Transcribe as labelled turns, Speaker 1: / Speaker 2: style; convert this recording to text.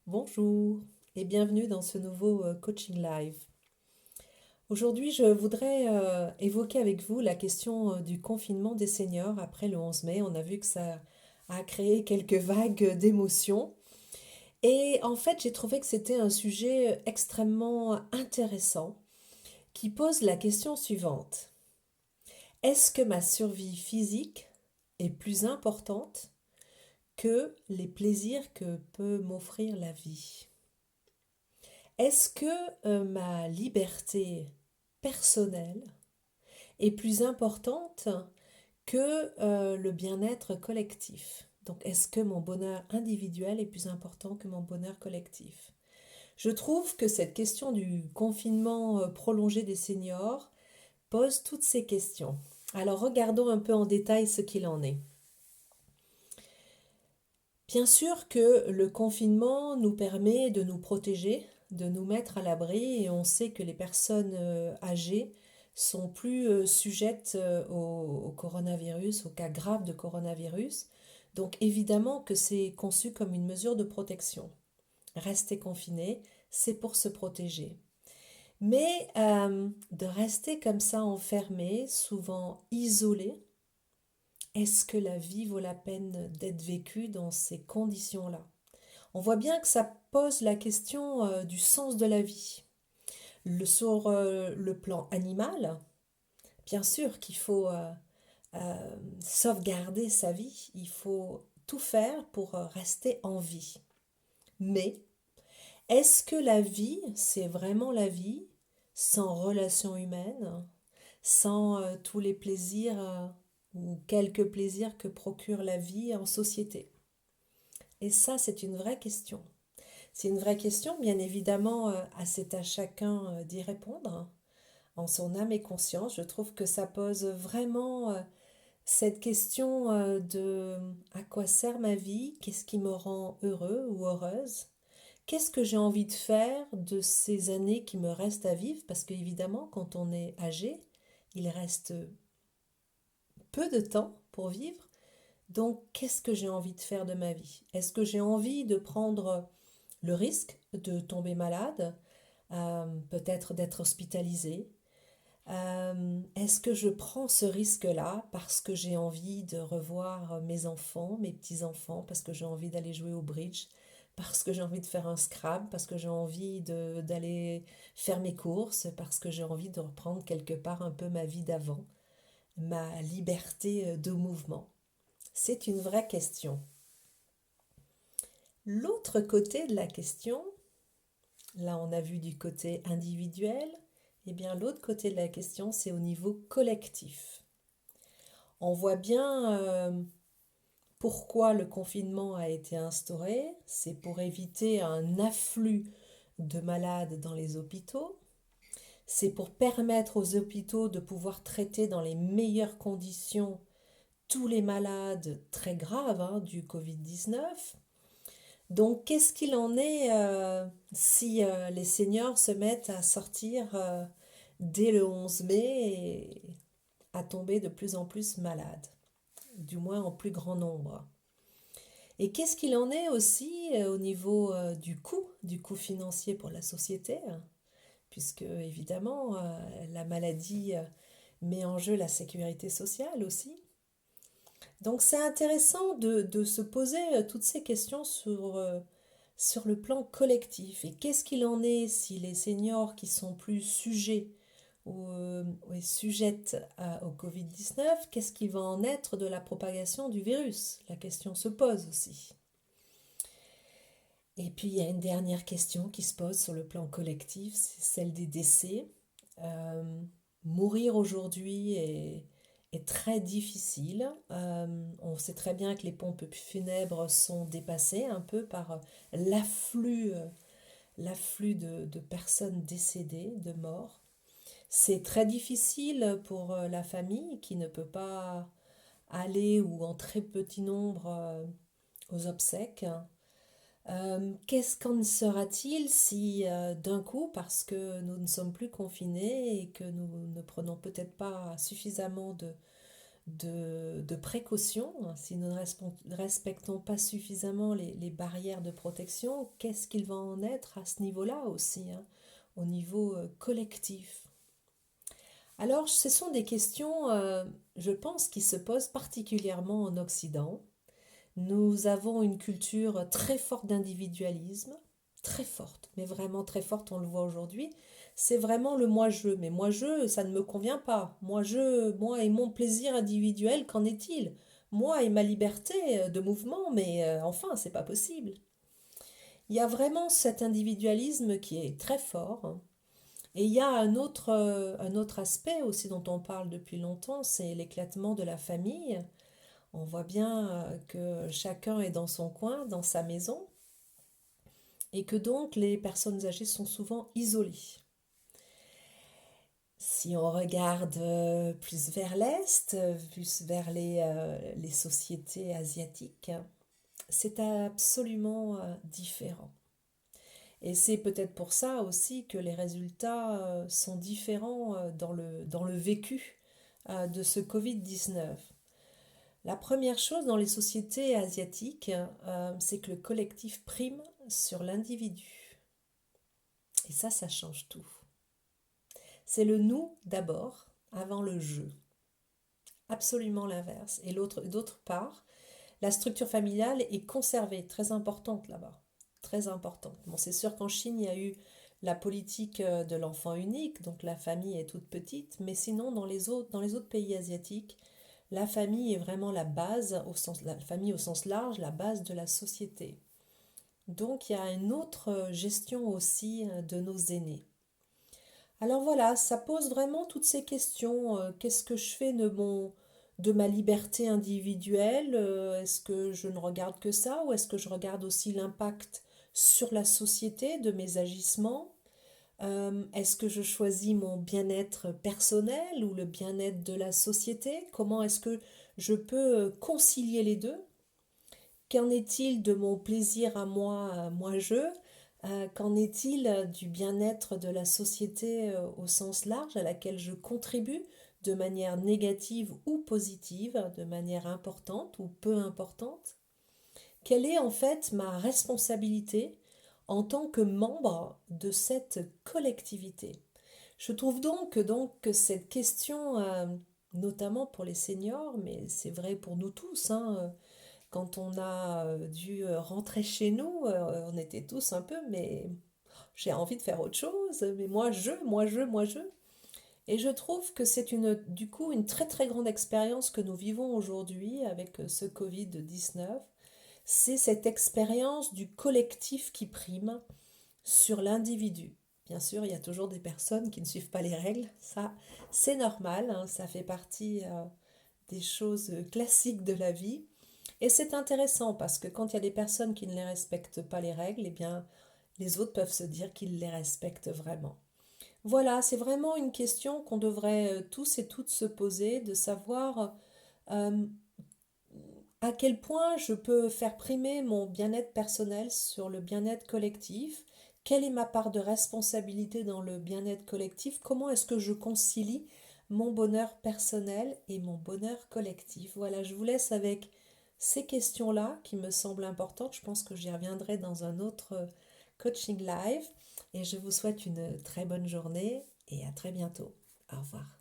Speaker 1: Bonjour et bienvenue dans ce nouveau coaching live. Aujourd'hui, je voudrais évoquer avec vous la question du confinement des seniors après le 11 mai. On a vu que ça a créé quelques vagues d'émotions. Et en fait, j'ai trouvé que c'était un sujet extrêmement intéressant qui pose la question suivante. Est-ce que ma survie physique est plus importante que les plaisirs que peut m'offrir la vie? Est-ce que ma liberté personnelle est plus importante que le bien-être collectif? Donc, est-ce que mon bonheur individuel est plus important que mon bonheur collectif? Je trouve que cette question du confinement prolongé des seniors pose toutes ces questions. Alors, regardons un peu en détail ce qu'il en est. Bien sûr que le confinement nous permet de nous protéger, de nous mettre à l'abri et on sait que les personnes âgées sont plus sujettes au coronavirus, aux cas graves de coronavirus. Donc évidemment que c'est conçu comme une mesure de protection. Rester confiné, c'est pour se protéger. Mais de rester comme ça enfermé, souvent isolé, est-ce que la vie vaut la peine d'être vécue dans ces conditions-là? On voit bien que ça pose la question du sens de la vie. Sur le plan animal, bien sûr qu'il faut sauvegarder sa vie, il faut tout faire pour rester en vie. Mais est-ce que la vie, c'est vraiment la vie sans relation humaine, sans tous les plaisirs ou quelques plaisirs que procure la vie en société? Et ça, c'est une vraie question. C'est une vraie question, bien évidemment, c'est à chacun d'y répondre en son âme et conscience. Je trouve que ça pose vraiment cette question de à quoi sert ma vie, qu'est-ce qui me rend heureux ou heureuse, qu'est-ce que j'ai envie de faire de ces années qui me restent à vivre, parce qu'évidemment, quand on est âgé, il reste peu de temps pour vivre. Donc, qu'est-ce que j'ai envie de faire de ma vie? Est-ce que j'ai envie de prendre le risque de tomber malade, peut-être d'être hospitalisé? Est-ce que je prends ce risque-là parce que j'ai envie de revoir mes enfants, mes petits-enfants, parce que j'ai envie d'aller jouer au bridge, parce que j'ai envie de faire un Scrabble, parce que j'ai envie d'aller faire mes courses, parce que j'ai envie de reprendre quelque part un peu ma vie d'avant, ma liberté de mouvement? C'est une vraie question. L'autre côté de la question, là on a vu du côté individuel, et bien l'autre côté de la question c'est au niveau collectif. On voit bien pourquoi le confinement a été instauré, c'est pour éviter un afflux de malades dans les hôpitaux, c'est pour permettre aux hôpitaux de pouvoir traiter dans les meilleures conditions tous les malades très graves du Covid-19. Donc, qu'est-ce qu'il en est si les seniors se mettent à sortir dès le 11 mai et à tomber de plus en plus malades, du moins en plus grand nombre? Et qu'est-ce qu'il en est aussi au niveau du coût financier pour la société, hein, puisque évidemment la maladie met en jeu la sécurité sociale aussi. Donc c'est intéressant de se poser toutes ces questions sur le plan collectif. Et qu'est-ce qu'il en est si les seniors qui sont plus sujets ou sujettes au Covid-19, qu'est-ce qui va en être de la propagation du virus? La question se pose aussi. Et puis il y a une dernière question qui se pose sur le plan collectif, c'est celle des décès. Euh, Mourir aujourd'hui est très difficile. On sait très bien que les pompes funèbres sont dépassées un peu par l'afflux de personnes décédées, de morts. C'est très difficile pour la famille qui ne peut pas aller ou en très petit nombre aux obsèques. Qu'est-ce qu'en sera-t-il si d'un coup, parce que nous ne sommes plus confinés et que nous ne prenons peut-être pas suffisamment de précaution. Si nous ne respectons pas suffisamment les barrières de protection, qu'est-ce qu'il va en être à ce niveau-là aussi, hein, au niveau collectif? Alors, ce sont des questions, je pense, qui se posent particulièrement en Occident. Nous avons une culture très forte d'individualisme, très forte, mais vraiment très forte, on le voit aujourd'hui. C'est vraiment le moi-je. Mais moi-je, ça ne me convient pas. Moi-je, moi et mon plaisir individuel, qu'en est-il? Moi et ma liberté de mouvement, mais enfin, c'est pas possible. Il y a vraiment cet individualisme qui est très fort, hein. Et il y a un autre aspect aussi dont on parle depuis longtemps, c'est l'éclatement de la famille. On voit bien que chacun est dans son coin, dans sa maison, et que donc les personnes âgées sont souvent isolées. Si on regarde plus vers l'Est, plus vers les sociétés asiatiques, c'est absolument différent. Et c'est peut-être pour ça aussi que les résultats sont différents dans le vécu de ce Covid-19. La première chose dans les sociétés asiatiques, c'est que le collectif prime sur l'individu. Et ça change tout. C'est le nous d'abord, avant le je. Absolument l'inverse. Et d'autre part, la structure familiale est conservée, très importante là-bas. Très importante. Bon, c'est sûr qu'en Chine, il y a eu la politique de l'enfant unique, donc la famille est toute petite, mais sinon, dans les autres pays asiatiques, la famille est vraiment la base, la famille au sens large, la base de la société. Donc il y a une autre gestion aussi de nos aînés. Alors voilà, ça pose vraiment toutes ces questions. Qu'est-ce que je fais de ma liberté individuelle? Est-ce que je ne regarde que ça ou est-ce que je regarde aussi l'impact sur la société de mes agissements? Est-ce que je choisis mon bien-être personnel ou le bien-être de la société? Comment est-ce que je peux concilier les deux? Qu'en est-il de mon plaisir à moi, moi-je? Qu'en est-il du bien-être de la société au sens large à laquelle je contribue de manière négative ou positive, de manière importante ou peu importante? Quelle est en fait ma responsabilité en tant que membre de cette collectivité? Je trouve donc que cette question, notamment pour les seniors, mais c'est vrai pour nous tous, hein, quand on a dû rentrer chez nous, on était tous un peu, mais j'ai envie de faire autre chose, mais moi je. Et je trouve que c'est du coup une très très grande expérience que nous vivons aujourd'hui avec ce Covid-19. C'est cette expérience du collectif qui prime sur l'individu. Bien sûr, il y a toujours des personnes qui ne suivent pas les règles, ça c'est normal, hein, ça fait partie des choses classiques de la vie. Et c'est intéressant parce que quand il y a des personnes qui ne les respectent pas les règles, eh bien les autres peuvent se dire qu'ils les respectent vraiment. Voilà, c'est vraiment une question qu'on devrait tous et toutes se poser, de savoir euh, à quel point je peux faire primer mon bien-être personnel sur le bien-être collectif, quelle est ma part de responsabilité dans le bien-être collectif, comment est-ce que je concilie mon bonheur personnel et mon bonheur collectif. Voilà, je vous laisse avec ces questions-là qui me semblent importantes. Je pense que j'y reviendrai dans un autre coaching live et je vous souhaite une très bonne journée et à très bientôt. Au revoir.